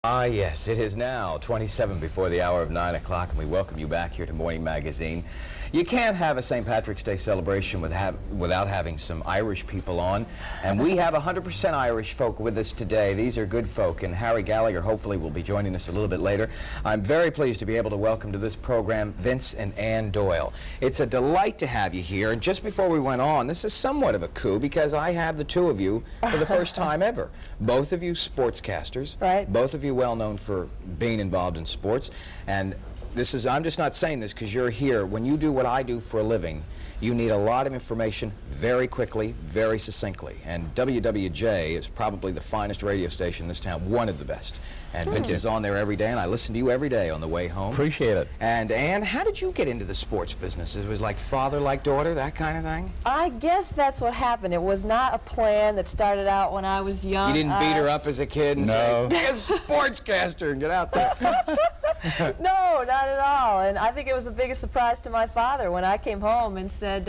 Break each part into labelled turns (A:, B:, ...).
A: Ah, yes, it is now 27 before the hour of 9 o'clock, and we welcome you back here to Morning Magazine. You can't have a St. Patrick's Day celebration without having some Irish people on, and we have 100% Irish folk with us today. These are good folk, and Harry Gallagher hopefully will be joining us a little bit later. I'm very pleased to be able to welcome to this program Vince and Ann Doyle. It's a delight to have you here, and just before we went on, this is somewhat of a coup because I have the two of you for the first time ever. Both of you sportscasters,
B: right?
A: Both of you well known for being involved in sports, and I'm just not saying this because you're here. When you do what I do for a living, you need a lot of information very quickly, very succinctly. And WWJ is probably the finest radio station in this town, one of the best. And Vince is on there every day, and I listen to you every day on the way home.
C: Appreciate it.
A: And Ann, how did you get into the sports business? It was like father, like daughter, that kind of thing?
B: I guess that's what happened. It was not a plan that started out when I was young.
A: You didn't beat her up as a kid and say, be a sportscaster and get out there?
B: No, not at all. And I think it was the biggest surprise to my father when I came home and said,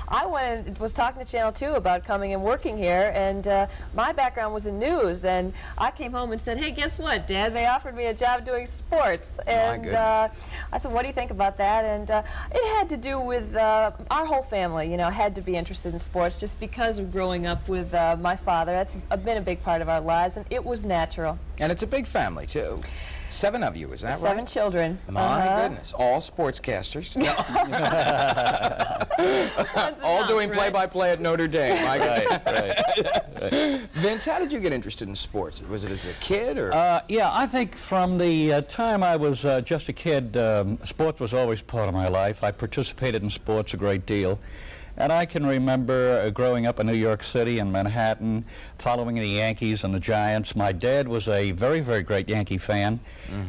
B: I went and was talking to Channel 2 about coming and working here, and my background was in news, and I came home and said, hey, guess what, Dad? They offered me a job doing sports. And I said, what do you think about that? And it had to do with our whole family, you know, had to be interested in sports just because of growing up with my father. That's been a big part of our lives, and it was natural.
A: And it's a big family, too. 7 of you, is that right?
B: 7 children.
A: My goodness, all sportscasters. All doing play-by-play at Notre Dame. Right. Vince, how did you get interested in sports? Was it as a kid, or?
C: Yeah, I think from the time I was just a kid, sports was always part of my life. I participated in sports a great deal. And I can remember growing up in New York City and Manhattan, following the Yankees and the Giants. My dad was a very, very great Yankee fan.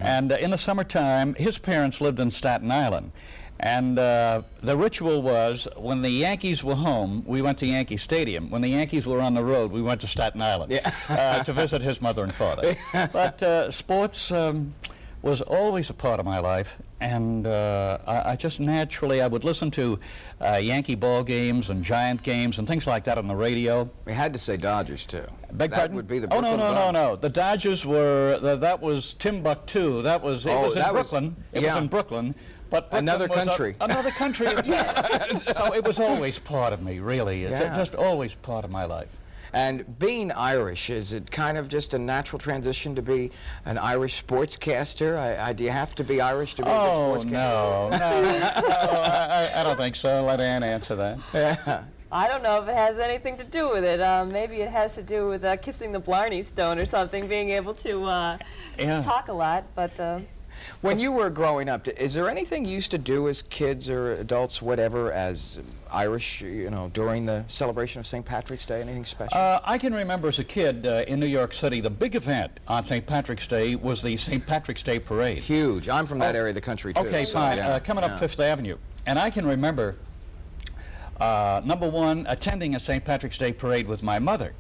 C: And in the summertime, his parents lived in Staten Island. And the ritual was, when the Yankees were home, we went to Yankee Stadium. When the Yankees were on the road, we went to Staten Island to visit his mother and father. But sports was always a part of my life, and I just naturally, I would listen to Yankee ball games and Giant games and things like that on the radio.
A: We had to say Dodgers, too.
C: Beg pardon?
A: Would be the
C: Brooklyn no. The Dodgers were, that was Timbuktu. That was, it was in Brooklyn. It was in Brooklyn. But Brooklyn
A: another country.
C: Another country. So it was always part of me, really. It's just always part of my life.
A: And being Irish, is it kind of just a natural transition to be an Irish sportscaster? Do you have to be Irish to be a good sportscaster?
C: No, I don't think so. Let Ann answer that.
A: Yeah.
B: I don't know if it has anything to do with it. Maybe it has to do with kissing the Blarney Stone or something, being able to talk a lot, but...
A: When you were growing up, is there anything you used to do as kids or adults, whatever, as Irish, you know, during the celebration of St. Patrick's Day? Anything special?
C: I can remember as a kid in New York City, the big event on St. Patrick's Day was the St. Patrick's Day Parade.
A: Huge. I'm from that area of the country, too.
C: Okay, fine. Coming up Fifth Avenue. And I can remember, number one, attending a St. Patrick's Day Parade with my mother.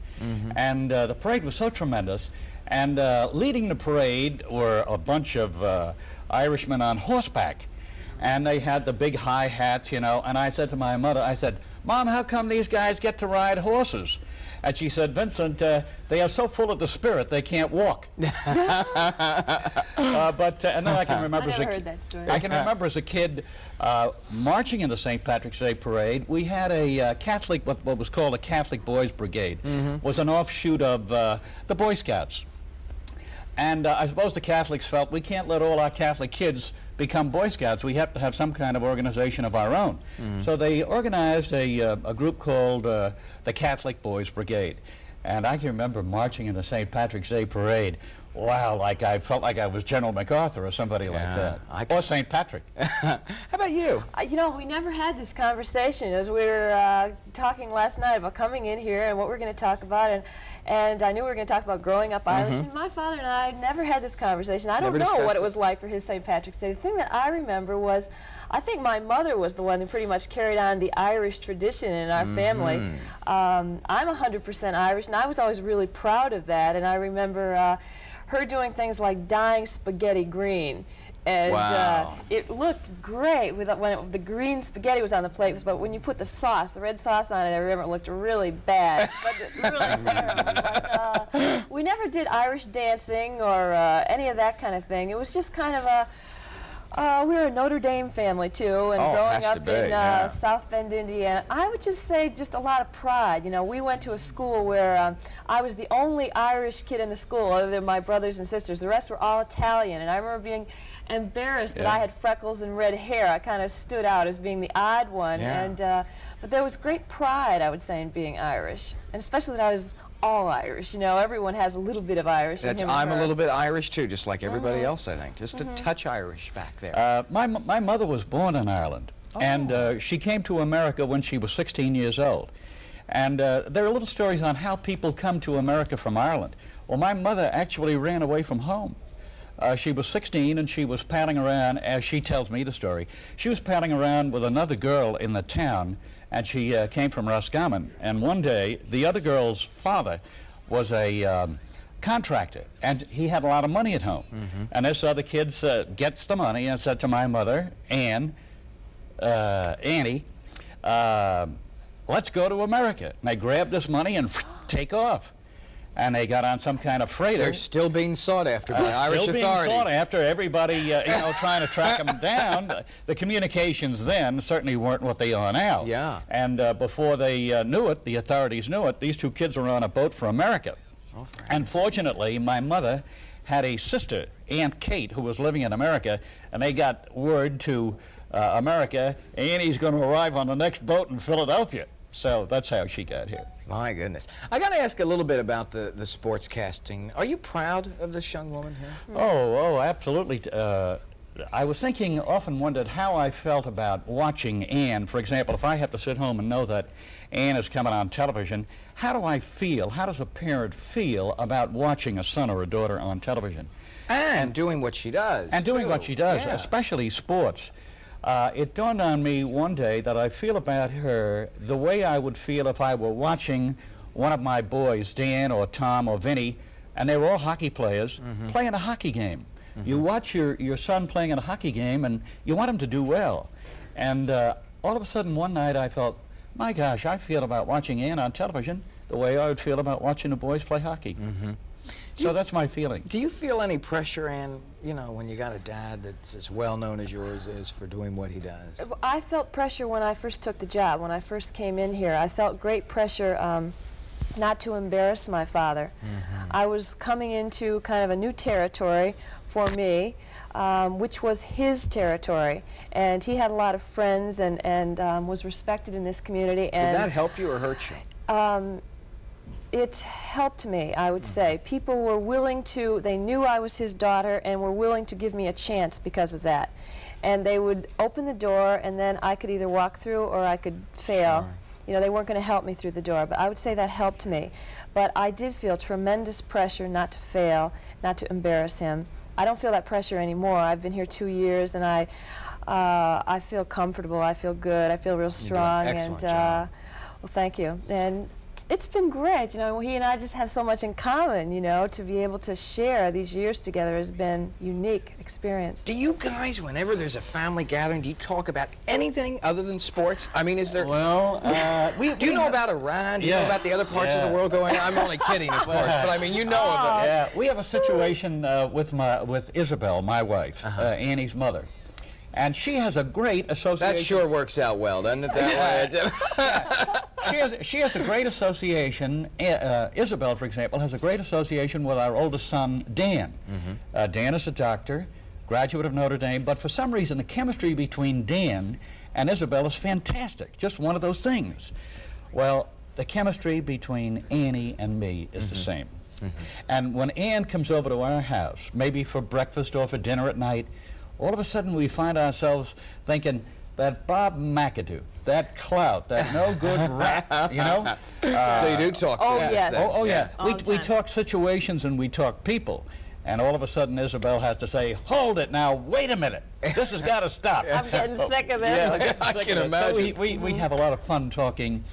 C: And the parade was so tremendous. And leading the parade were a bunch of Irishmen on horseback. And they had the big high hats, you know. And I said to my mother, I said, Mom, how come these guys get to ride horses? And she said, Vincent, they are so full of the spirit, they can't walk. And then I can remember I can remember as a kid marching in the St. Patrick's Day Parade. We had a Catholic, what was called a Catholic Boys Brigade. Was an offshoot of the Boy Scouts. And I suppose the Catholics felt we can't let all our Catholic kids become Boy Scouts. We have to have some kind of organization of our own. So they organized a group called the Catholic Boys Brigade. And I can remember marching in the St. Patrick's Day Parade. Wow, like I felt like I was General MacArthur or somebody like that. Or St. Patrick.
A: How about you?
B: You know, we never had this conversation as we were talking last night about coming in here and what we're going to talk about. And I knew we were going to talk about growing up Irish. And my father and I never had this conversation. I don't know what it was like for his St. Patrick's Day. The thing that I remember was, I think my mother was the one who pretty much carried on the Irish tradition in our family. I'm 100% Irish, and I was always really proud of that. And I remember her doing things like dyeing spaghetti green. And
A: Wow.
B: it looked great when the green spaghetti was on the plate, but when you put the sauce, the red sauce on it, I remember it looked really bad, but really terrible. But, we never did Irish dancing or any of that kind of thing. It was just kind of a, we were a Notre Dame family too, and growing
A: has to
B: up
A: be,
B: in
A: yeah.
B: South Bend, Indiana, I would just say just a lot of pride. You know, we went to a school where I was the only Irish kid in the school, other than my brothers and sisters. The rest were all Italian, and I remember being embarrassed that I had freckles and red hair. I kind of stood out as being the odd one, and but there was great pride, I would say, in being Irish, and especially that I was all Irish. You know, everyone has a little bit of Irish in him or
D: I'm a
B: her.
D: little bit Irish too, just like everybody else, I think. Just a touch Irish back there.
C: My mother was born in Ireland, and she came to America when she was 16 years old. And there are little stories on how people come to America from Ireland. Well, my mother actually ran away from home. She was 16 and she was paddling around, as she tells me the story. She was paddling around with another girl in the town, and she came from Roscommon. And one day, the other girl's father was a contractor, and he had a lot of money at home. And this other kid gets the money and said to my mother, Annie, let's go to America. And they grabbed this money and take off. And they got on some kind of freighter.
D: They're still being sought after by Irish
C: Still
D: authorities.
C: being sought after. Everybody, you know, trying to track them down. The communications then certainly weren't what they are now.
D: Yeah.
C: And before they knew it, the authorities knew it, these two kids were on a boat for America.
D: Oh, for
C: And fortunately, my mother had a sister, Aunt Kate, who was living in America, and they got word to America, Annie's going to arrive on the next boat in Philadelphia. So that's how she got here.
D: My goodness. I got to ask a little bit about the sports casting. Are you proud of this young woman here?
C: Oh, absolutely. I was thinking, often wondered how I felt about watching Anne. For example, if I have to sit home and know that Anne is coming on television, how do I feel? How does a parent feel about watching a son or a daughter on television?
D: And doing what she does.
C: And doing what she does,
D: Yeah.
C: especially sports. It dawned on me one day that I feel about her the way I would feel if I were watching one of my boys, Dan or Tom or Vinny, and they were all hockey players, playing a hockey game. You watch your son playing in a hockey game, and you want him to do well. And all of a sudden, one night, I felt, my gosh, I feel about watching Ann on television the way I would feel about watching the boys play hockey. So that's my feeling.
D: Do you feel any pressure, Ann, you know, when you got a dad that's as well known as yours is for doing what he does?
B: I felt pressure when I first took the job. When I first came in here, I felt great pressure not to embarrass my father. I was coming into kind of a new territory for me, which was his territory. And he had a lot of friends and was respected in this community. And
D: Did that help you or hurt you?
B: it helped me, I would say. People were willing to, they knew I was his daughter and were willing to give me a chance because of that. And they would open the door, and then I could either walk through or I could fail. You know, they weren't going to help me through the door, but I would say that helped me. But I did feel tremendous pressure not to fail, not to embarrass him. I don't feel that pressure anymore. I've been here 2 years, and I feel comfortable. I feel good. I feel real strong.
D: You're doing an excellent
B: and
D: job.
B: well, thank you. And it's been great. You know, he and I just have so much in common. You know, to be able to share these years together has been unique experience.
D: Do you guys, whenever there's a family gathering, do you talk about anything other than sports? I mean, is there...
C: Well,
D: do you know about Iran? Do you know about the other parts of the world going on? I'm only kidding, of course, but I mean, you know of it.
C: Yeah, we have a situation with Isabel, my wife, Annie's mother. And she has a great association.
D: That sure works out well, doesn't it, that way?
C: She has a great association. Isabel, for example, has a great association with our oldest son, Dan. Dan is a doctor, graduate of Notre Dame, but for some reason the chemistry between Dan and Isabel is fantastic, just one of those things. Well, the chemistry between Annie and me is the same. And when Ann comes over to our house, maybe for breakfast or for dinner at night, all of a sudden we find ourselves thinking, that Bob McAdoo, that clout, that no good rat, you know?
D: So you do talk
B: Oh,
D: business
B: yes.
D: then.
C: Oh, yeah.
B: All the
C: We
B: time.
C: talk situations and we talk people. And all of a sudden Isabel has to say, hold it now, wait a minute. This has got to stop.
B: I'm getting sick of this.
C: Yeah, I'm getting
D: I
C: sick
D: can
C: of it. So
D: imagine.
C: we have a lot of fun talking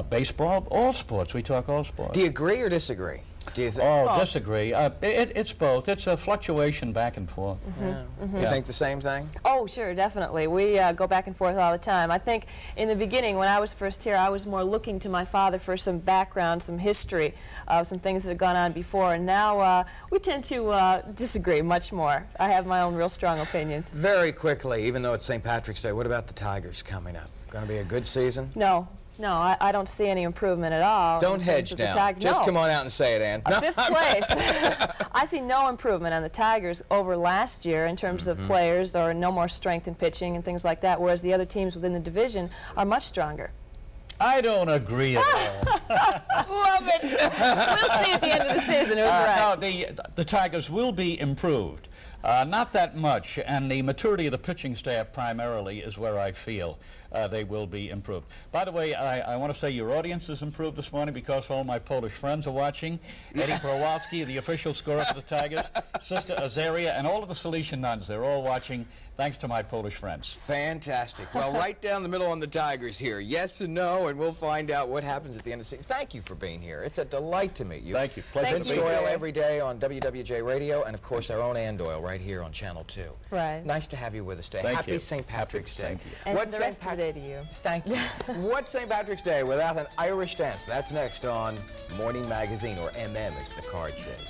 C: baseball, all sports. We talk all sports.
D: Do you agree or disagree?
A: Do you think?
C: Oh, disagree. It's both. It's a fluctuation back and forth.
A: You think the same thing?
B: Oh, sure, definitely. We go back and forth all the time. I think in the beginning, when I was first here, I was more looking to my father for some background, some history, some things that had gone on before. And now we tend to disagree much more. I have my own real strong opinions.
A: Very quickly, even though it's St. Patrick's Day, what about the Tigers coming up? Going to be a good season?
B: No. No, I don't see any improvement at all.
A: Don't hedge now. Just come on out and say it, Ann.
B: Fifth place. I see no improvement on the Tigers over last year in terms of players, or no more strength in pitching and things like that, whereas the other teams within the division are much stronger.
C: I don't agree at all.
B: Love it. We'll see at the end of the season who's right.
C: No, the Tigers will be improved. Not that much, and the maturity of the pitching staff primarily is where I feel they will be improved. By the way, I want to say your audience has improved this morning because all my Polish friends are watching. Eddie Prawalski, the official scorer for the Tigers, Sister Azaria, and all of the Salesian nuns, they're all watching, thanks to my Polish friends.
A: Fantastic. Well, right down the middle on the Tigers here. Yes and no, and we'll find out what happens at the end of the season. Thank you for being here. It's a delight to meet you.
C: Thank you. Pleasure
A: Vince
C: to be
A: Doyle
C: here.
A: every day on WWJ Radio, and of course our own Ann Doyle right here on Channel 2.
B: Right.
A: Nice to have you with us today.
C: Thank
A: Happy
C: you.
A: St. Patrick's Day.
C: Thank you.
B: And
A: What's
B: the rest of the day to you.
A: Thank you. What's St. Patrick's Day without an Irish dance? That's next on Morning Magazine, or MM as the card says.